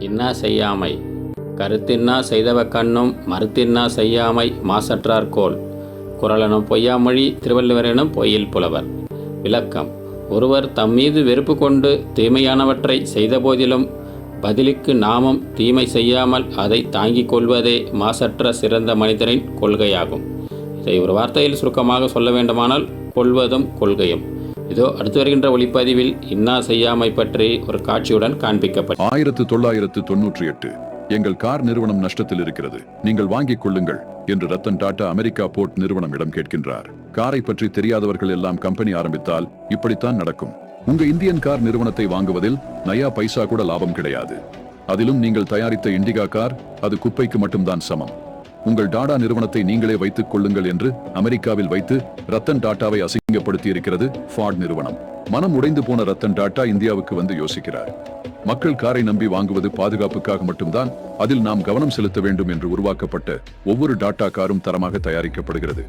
இன்னா செய்யாமை கருத்தின்னா செய்தவ கண்ணும் மறுத்தின்னா செய்யாமை மாசற்றார்கோல். குறளெனும் பொய்யாமொழி திருவள்ளுவரெனும் பொய்யில் புலவர். விளக்கம்: ஒருவர் தம்மீது வெறுப்பு கொண்டு தீமையானவற்றை செய்த போதிலும் பதிலுக்கு நாமும் தீமை செய்யாமல் அதை தாங்கிக் கொள்வதே மாசற்ற சிறந்த மனிதனின் கொள்கையாகும். இதை ஒரு வார்த்தையில் சுருக்கமாக சொல்ல வேண்டுமானால் கொள்வதும் கொள்கையும். இதோ அடுத்து வருகின்ற ஒளிப்பதிவில் இன்னா செய்யாமை பற்றி ஒரு காட்சியுடன் காண்பிக்கப்பட்டது. 1998 எங்கள் கார் நிறுவனம் நஷ்டத்தில் இருக்கிறது, நீங்கள் வாங்கிக் கொள்ளுங்கள் என்று ரத்தன் டாடா அமெரிக்கா போர்ட் நிறுவனமிடம் கேட்கின்றார். காரை பற்றி தெரியாதவர்கள் எல்லாம் கம்பெனி ஆரம்பித்தால் இப்படித்தான் நடக்கும். உங்க இந்தியன் கார் நிறுவனத்தை வாங்குவதில் நயா பைசா கூட லாபம் கிடையாது. அதிலும் நீங்கள் தயாரித்த இண்டிகா கார் அது குப்பைக்கு மட்டும்தான் சமம். உங்கள் டாடா நிறுவனத்தை நீங்களே வைத்துக் கொள்ளுங்கள் என்று அமெரிக்காவில் வைத்து ரத்தன் டாடாவை அசிங்கப்படுத்தி இருக்கிறது ஃபார்ட் நிறுவனம். மனம் உடைந்து போன ரத்தன் டாடா இந்தியாவுக்கு வந்து யோசிக்கிறார். மக்கள் காரை நம்பி வாங்குவது பாதுகாப்புக்காக மட்டும்தான், அதில் நாம் கவனம் செலுத்த வேண்டும் என்று உருவாக்கப்பட்ட ஒவ்வொரு டாடா காரும் தரமாக தயாரிக்கப்படுகிறது.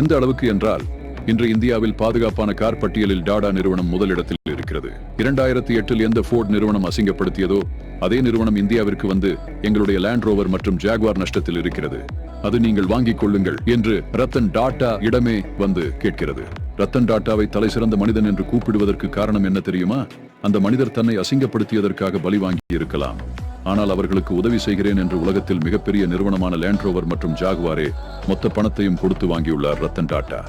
எந்த அளவுக்கு என்றால் இன்று இந்தியாவில் பாதுகாப்பான கார் பட்டியலில் டாடா நிறுவனம் முதலிடத்தில் இருக்கிறது. 2008 எந்த ஃபோர்ட் நிறுவனம் அசிங்கப்படுத்தியதோ அதே நிறுவனம் இந்தியாவிற்கு வந்து எங்களுடைய லேண்ட் ரோவர் மற்றும் ஜாகுவார் நஷ்டத்தில் இருக்கிறது, அது நீங்கள் வாங்கிக் கொள்ளுங்கள் என்று ரத்தன் டாடா இடமே வந்து கேட்கிறது. ரத்தன் டாடாவை தலை சிறந்த மனிதன் என்று கூப்பிடுவதற்கு காரணம் என்ன தெரியுமா? அந்த மனிதர் தன்னை அசிங்கப்படுத்தியதற்காக பலி வாங்கி இருக்கலாம், ஆனால் அவர்களுக்கு உதவி செய்கிறேன் என்று உலகத்தில் மிகப்பெரிய நிறுவனமான லேண்ட் ரோவர் மற்றும் ஜாகுவாரே மொத்த பணத்தையும் கொடுத்து வாங்கியுள்ளார் ரத்தன் டாடா.